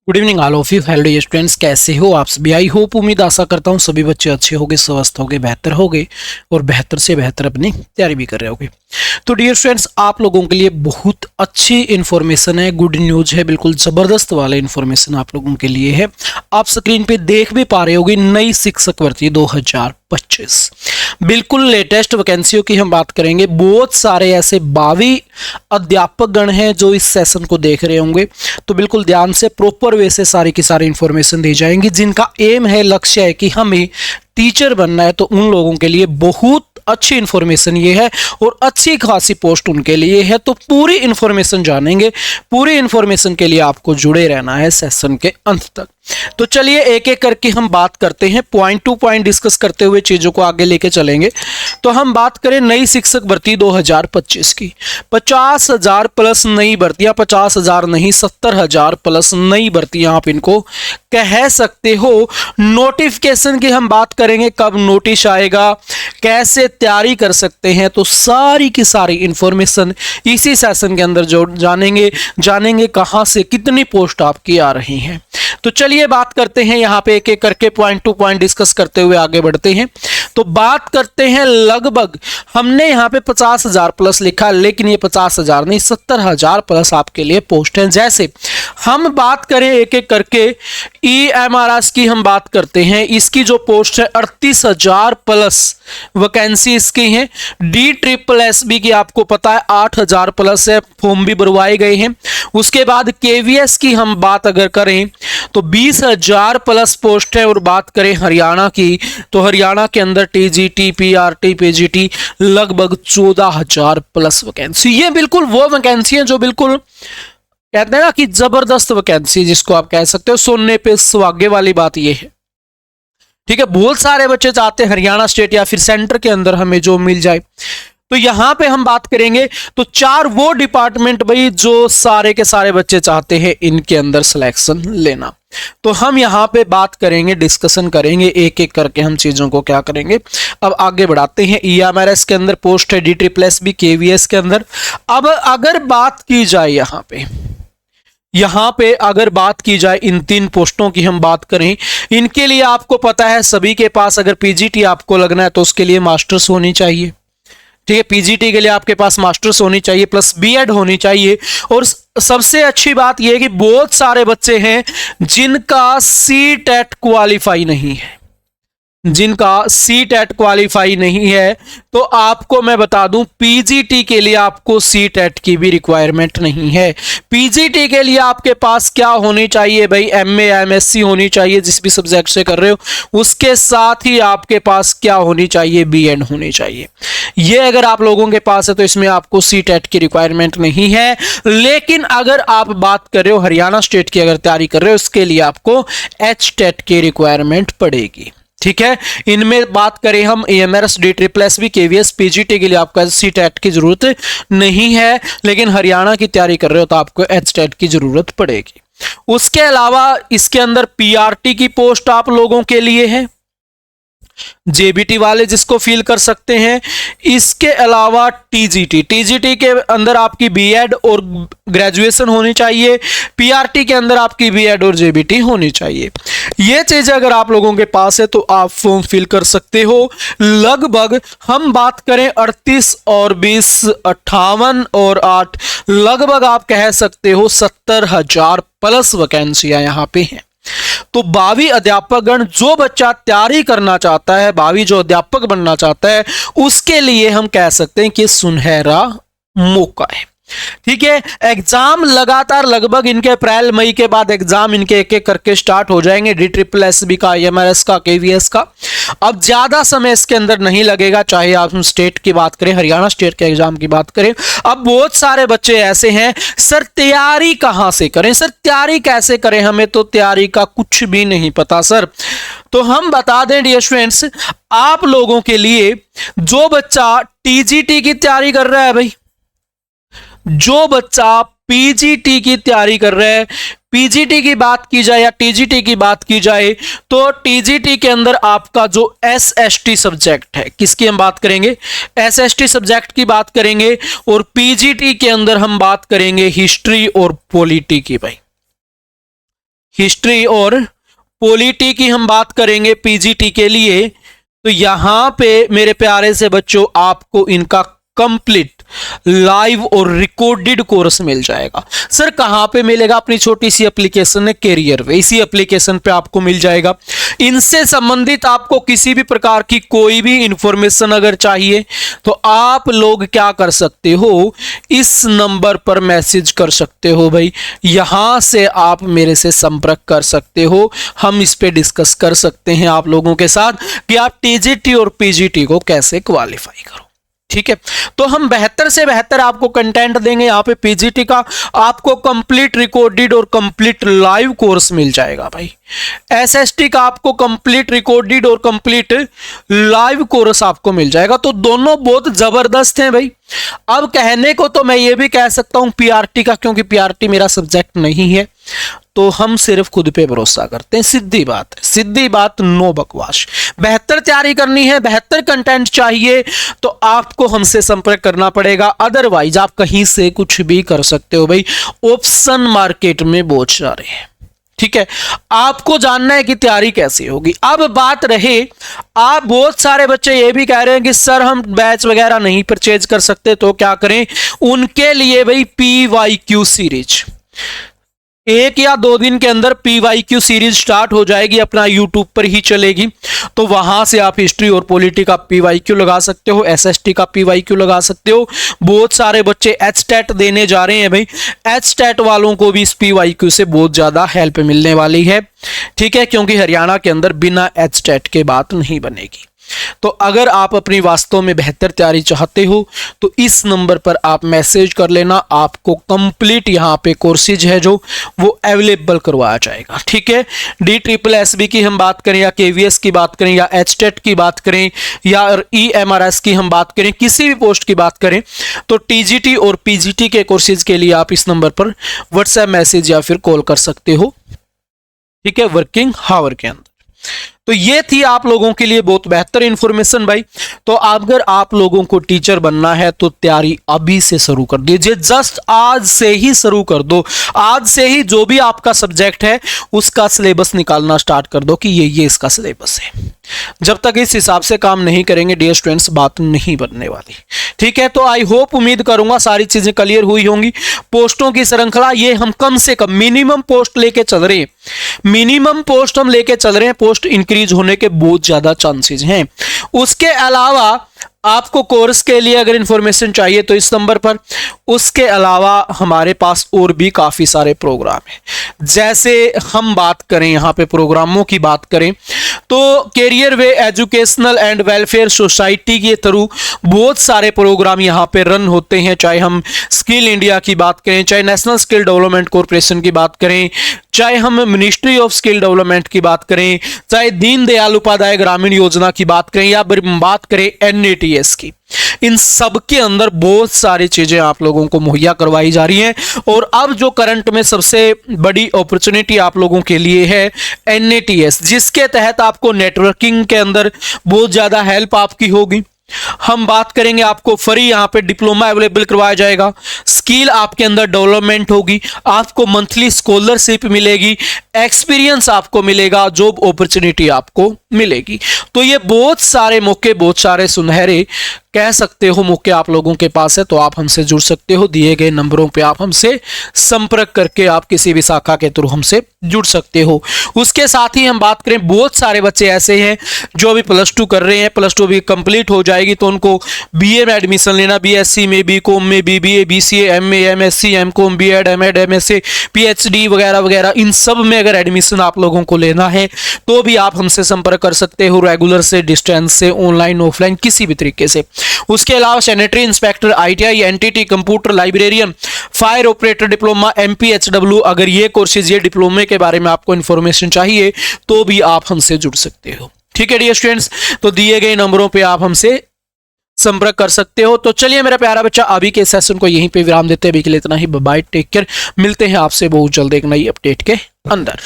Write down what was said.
Good evening all of you. Hello students, कैसे हो आप सभी? आई होप, उम्मीद आशा करता हूँ सभी बच्चे अच्छे होंगे, स्वस्थ होंगे, बेहतर होंगे और बेहतर से बेहतर अपनी तैयारी भी कर रहे होंगे। तो डियर स्टूडेंट्स, आप लोगों के लिए बहुत अच्छी इन्फॉर्मेशन है, गुड न्यूज है, बिल्कुल ज़बरदस्त वाला इन्फॉर्मेशन आप लोगों के लिए है। आप स्क्रीन पे देख भी पा रहे होंगे, नई शिक्षक भर्ती 2025 बिल्कुल लेटेस्ट वैकेंसियों की हम बात करेंगे। बहुत सारे ऐसे 22 अध्यापक गण हैं जो इस सेशन को देख रहे होंगे, तो बिल्कुल ध्यान से प्रॉपर वे से सारी की सारी इन्फॉर्मेशन दी जाएंगी। जिनका एम है, लक्ष्य है कि हमें टीचर बनना है, तो उन लोगों के लिए बहुत अच्छी इन्फॉर्मेशन ये है और अच्छी खासी पोस्ट उनके लिए है। तो पूरी इन्फॉर्मेशन जानेंगे, पूरी इन्फॉर्मेशन के लिए आपको जुड़े रहना है सेशन के अंत तक। तो चलिए एक एक करके हम बात करते हैं, पॉइंट टू पॉइंट डिस्कस करते हुए चीजों को आगे लेके चलेंगे। तो हम बात करें नई शिक्षक भर्ती 2025 की। 50,000 प्लस नई भर्तियां, 50,000 नहीं 70,000 प्लस नई भर्तियां आप इनको कह सकते हो। नोटिफिकेशन की हम बात करेंगे, कब नोटिस आएगा, कैसे तैयारी कर सकते हैं, तो सारी की सारी इंफॉर्मेशन इसी सेशन के अंदर जो जानेंगे कहां से कितनी पोस्ट आपकी आ रही हैं। तो चलिए बात करते हैं, यहां पे एक एक करके पॉइंट टू पॉइंट डिस्कस करते हुए आगे बढ़ते हैं। तो बात करते हैं, लगभग हमने यहां पे 50,000 प्लस लिखा, लेकिन ये 50,000 नहीं 70,000 प्लस आपके लिए पोस्ट हैं। जैसे हम बात करें एक एक करके, EMRS की हम बात करते हैं, इसकी जो पोस्ट है 38,000 प्लस वैकेंसी इसकी है। DSSB की आपको पता है 8,000 प्लस है, फॉर्म भी भरवाए गए हैं। उसके बाद KVS की हम बात अगर करें तो 20,000 प्लस पोस्ट है। और बात करें हरियाणा की, तो हरियाणा के अंदर TGT, PRT, PGT लगभग 14,000 प्लस वैकेंसी। ये बिल्कुल वो वैकेंसी है जो बिल्कुल कहते हैं ना कि जबरदस्त वैकेंसी, जिसको आप कह सकते हो सोने पे सुहागे वाली बात ये है। ठीक है, बहुत सारे बच्चे चाहते हैं हरियाणा स्टेट या फिर सेंटर के अंदर हमें जो मिल जाए। तो यहां पे हम बात करेंगे तो 4 वो डिपार्टमेंट भाई जो सारे के सारे बच्चे चाहते हैं इनके अंदर सिलेक्शन लेना। तो हम यहां पे बात करेंगे, डिस्कशन करेंगे, एक एक करके हम चीजों को क्या करेंगे अब आगे बढ़ाते हैं। EMRS के अंदर पोस्ट है, DSSB, KVS के अंदर। अब अगर बात की जाए यहां पे अगर बात की जाए इन 3 पोस्टों की हम बात करें, इनके लिए आपको पता है सभी के पास अगर PGT आपको लगना है तो उसके लिए मास्टर्स होनी चाहिए। ठीक है, PGT के लिए आपके पास मास्टर्स होनी चाहिए प्लस BEd होनी चाहिए। और सबसे अच्छी बात यह है कि बहुत सारे बच्चे हैं जिनका CTET क्वालिफाई नहीं है, जिनका CTET क्वालिफाई नहीं है। तो आपको मैं बता दूं, PGT के लिए आपको CTET की भी रिक्वायरमेंट नहीं है। PGT के लिए आपके पास क्या होनी चाहिए भाई, MA MSc होनी चाहिए जिस भी सब्जेक्ट से कर रहे हो। उसके साथ ही आपके पास क्या होनी चाहिए, BEd होनी चाहिए। ये अगर आप लोगों के पास है तो इसमें आपको CTET की रिक्वायरमेंट नहीं है। लेकिन अगर आप बात कर रहे हो हरियाणा स्टेट की, अगर तैयारी कर रहे हो, उसके लिए आपको HTET की रिक्वायरमेंट पड़ेगी। ठीक है, इनमें बात करें हम EMRS, DSSB, KVS, PGT के लिए आपको CTET की जरूरत नहीं है, लेकिन हरियाणा की तैयारी कर रहे हो तो आपको HTET की जरूरत पड़ेगी। उसके अलावा इसके अंदर PRT की पोस्ट आप लोगों के लिए है, JBT वाले जिसको फील कर सकते हैं। इसके अलावा TGT के अंदर आपकी BEd और ग्रेजुएशन होनी चाहिए। PRT के अंदर आपकी BEd और JBT होनी चाहिए। ये चीजें अगर आप लोगों के पास है तो आप फॉर्म फिल कर सकते हो। लगभग हम बात करें 38 और 20 58 और 8, लगभग आप कह सकते हो 70,000 प्लस वैकेंसियां यहां पे हैं। तो 22 अध्यापक गण, जो बच्चा तैयारी करना चाहता है, 22 जो अध्यापक बनना चाहता है, उसके लिए हम कह सकते हैं कि सुनहरा मौका है। ठीक है, एग्जाम लगातार लगभग इनके अप्रैल मई के बाद एग्जाम इनके एक एक करके स्टार्ट हो जाएंगे। DSSB का, EMRS का, KVS का। अब ज्यादा समय इसके अंदर नहीं लगेगा, चाहे आप स्टेट की बात करें, हरियाणा स्टेट के एग्जाम की बात करें। अब बहुत सारे बच्चे ऐसे हैं, सर तैयारी कहां से करें, सर तैयारी कैसे करें, हमें तो तैयारी का कुछ भी नहीं पता सर। तो हम बता दें डियर स्टूडेंट्स, आप लोगों के लिए जो बच्चा TGT की तैयारी कर रहा है भाई, जो बच्चा PGT की तैयारी कर रहा है, PGT की बात की जाए या TGT की बात की जाए, तो TGT के अंदर आपका जो SST सब्जेक्ट है, किसकी हम बात करेंगे, SST सब्जेक्ट की बात करेंगे। और PGT के अंदर हम बात करेंगे हिस्ट्री और पॉलिटी की। भाई हिस्ट्री और पॉलिटी की हम बात करेंगे पीजीटी के लिए, तो यहां पे मेरे प्यारे से बच्चों आपको इनका कंप्लीट लाइव और रिकॉर्डेड कोर्स मिल जाएगा। सर कहां पे मिलेगा? अपनी छोटी सी एप्लीकेशन है कैरियर वे, इसी एप्लीकेशन पे आपको मिल जाएगा। इनसे संबंधित आपको किसी भी प्रकार की कोई भी इंफॉर्मेशन अगर चाहिए तो आप लोग क्या कर सकते हो, इस नंबर पर मैसेज कर सकते हो भाई, यहां से आप मेरे से संपर्क कर सकते हो। हम इस पे डिस्कस कर सकते हैं आप लोगों के साथ कि आप टीजीटी और पीजीटी को कैसे क्वालिफाई करो। ठीक है, तो हम बेहतर से बेहतर आपको कंटेंट देंगे। यहाँ पे पीजीटी का आपको कंप्लीट रिकॉर्डेड और कंप्लीट लाइव कोर्स मिल जाएगा भाई। एसएसटी का आपको कंप्लीट रिकॉर्डेड और कंप्लीट लाइव कोर्स आपको मिल जाएगा। तो दोनों बहुत जबरदस्त हैं भाई। अब कहने को तो मैं ये भी कह सकता हूं पीआरटी का, क्योंकि पीआरटी मेरा सब्जेक्ट नहीं है, तो हम सिर्फ खुद पे भरोसा करते हैं। सीधी बात है, सीधी बात, नो बकवास। बेहतर तैयारी करनी है, बेहतर कंटेंट चाहिए तो आपको हमसे संपर्क करना पड़ेगा। अदरवाइज आप कहीं से कुछ भी कर सकते हो भाई। ऑप्शन मार्केट में बहुत सारे हैं। ठीक है, आपको जानना है कि तैयारी कैसी होगी। अब बात रहे, आप बहुत सारे बच्चे ये भी कह रहे हैं कि सर हम बैच वगैरह नहीं परचेज कर सकते, तो क्या करें? उनके लिए भाई PYQ सीरीज 1 या 2 दिन के अंदर PYQ सीरीज स्टार्ट हो जाएगी, अपना यूट्यूब पर ही चलेगी। तो वहां से आप हिस्ट्री और पॉलिटी का PYQ लगा सकते हो, एसएसटी का PYQ लगा सकते हो। बहुत सारे बच्चे HTET देने जा रहे हैं भाई, HTET वालों को भी इस PYQ से बहुत ज्यादा हेल्प मिलने वाली है। ठीक है, क्योंकि हरियाणा के अंदर बिना HTET के बात नहीं बनेगी। तो अगर आप अपनी वास्तव में बेहतर तैयारी चाहते हो तो इस नंबर पर आप मैसेज कर लेना, आपको कंप्लीट यहाँ पे कोर्सेज है जो वो अवेलेबल करवाया जाएगा। ठीक है, DSSB की हम बात करें या KVS की बात करें या HTET की बात करें या EMRS की हम बात करें, किसी भी पोस्ट की बात करें, तो TGT और PGT के कोर्सेज के लिए आप इस नंबर पर व्हाट्सएप मैसेज या फिर कॉल कर सकते हो। ठीक है, वर्किंग हावर के अंदर। तो ये थी आप लोगों के लिए बहुत बेहतर इंफॉर्मेशन भाई। तो अगर आप लोगों को टीचर बनना है तो तैयारी अभी से शुरू कर दीजिए, जस्ट आज से ही शुरू कर दो। आज से ही जो भी आपका सब्जेक्ट है उसका सिलेबस निकालना स्टार्ट कर दो कि ये इसका सिलेबस है। जब तक इस हिसाब से काम नहीं करेंगे डियर स्टूडेंट्स, बात नहीं बनने वाली। ठीक है, तो आई होप, उम्मीद करूंगा सारी चीजें क्लियर हुई होंगी। पोस्टों की श्रृंखला ये हम कम से कम मिनिमम पोस्ट लेके चल रहे हैं, मिनिमम पोस्ट हम लेके चल रहे हैं। पोस्ट इंक्रीज होने के बहुत ज्यादा चांसेस हैं। उसके अलावा आपको कोर्स के लिए अगर इंफॉर्मेशन चाहिए तो इस नंबर पर। उसके अलावा हमारे पास और भी काफी सारे प्रोग्राम हैं। जैसे हम बात करें यहाँ पे प्रोग्रामों की बात करें तो career way educational and welfare society के थ्रू बहुत सारे प्रोग्राम यहाँ पे रन होते हैं। चाहे हम स्किल इंडिया की बात करें, चाहे नेशनल स्किल डेवलपमेंट कॉर्पोरेशन की बात करें, चाहे हम मिनिस्ट्री ऑफ स्किल डेवलपमेंट की बात करें, चाहे दीनदयाल उपाध्याय ग्रामीण योजना की बात करें या बात करें NATS की, इन सब के अंदर बहुत सारी चीजें आप लोगों को मुहैया करवाई जा रही हैं। और अब जो करंट में सबसे बड़ी अपॉर्चुनिटी आप लोगों के लिए है NATS, जिसके तहत आपको नेटवर्किंग के अंदर बहुत ज्यादा हेल्प आपकी होगी। हम बात करेंगे, आपको फ्री यहाँ पे डिप्लोमा अवेलेबल करवाया जाएगा, स्किल आपके अंदर डेवलपमेंट होगी, आपको मंथली स्कॉलरशिप मिलेगी, एक्सपीरियंस आपको मिलेगा, जॉब अपॉर्चुनिटी आपको मिलेगी। तो ये बहुत सारे मौके, बहुत सारे सुनहरे कह सकते हो मौके आप लोगों के पास है। तो आप हमसे जुड़ सकते हो, दिए गए नंबरों पे आप हमसे संपर्क करके आप किसी भी शाखा के थ्रू हमसे जुड़ सकते हो। उसके साथ ही हम बात करें, बहुत सारे बच्चे ऐसे हैं जो अभी +2 कर रहे हैं, +2 भी कंप्लीट हो जाएगी तो उनको BA में एडमिशन लेना, BSc में, BCom में, BBA, BCA, MA, MSc, MCom, B.Ed, M.Ed, MSc, PhD वगैरह वगैरह, इन सब में अगर एडमिशन आप लोगों को लेना है तो भी आप हमसे संपर्क कर सकते हो, रेगुलर से, डिस्टेंस से, ऑनलाइन ऑफलाइन, किसी भी तरीके से। उसके अलावा sanitary inspector, ITI, NTT, computer, librarian, fire operator diploma, MPHW, अगर ये कोर्सेज, ये डिप्लोमे के बारे में आपको इंफॉर्मेशन चाहिए तो भी आप हमसे जुड़ सकते हो। ठीक है डियर स्टूडेंट्स, तो दिए गए नंबरों पे आप हमसे संपर्क कर सकते हो। तो चलिए मेरा प्यारा बच्चा, अभी के सेशन को यहीं पे विराम देते हैं। अभी के लिए इतना ही, बाय, टेक केयर। मिलते हैं आपसे बहुत जल्द एक नई अपडेट के अंदर।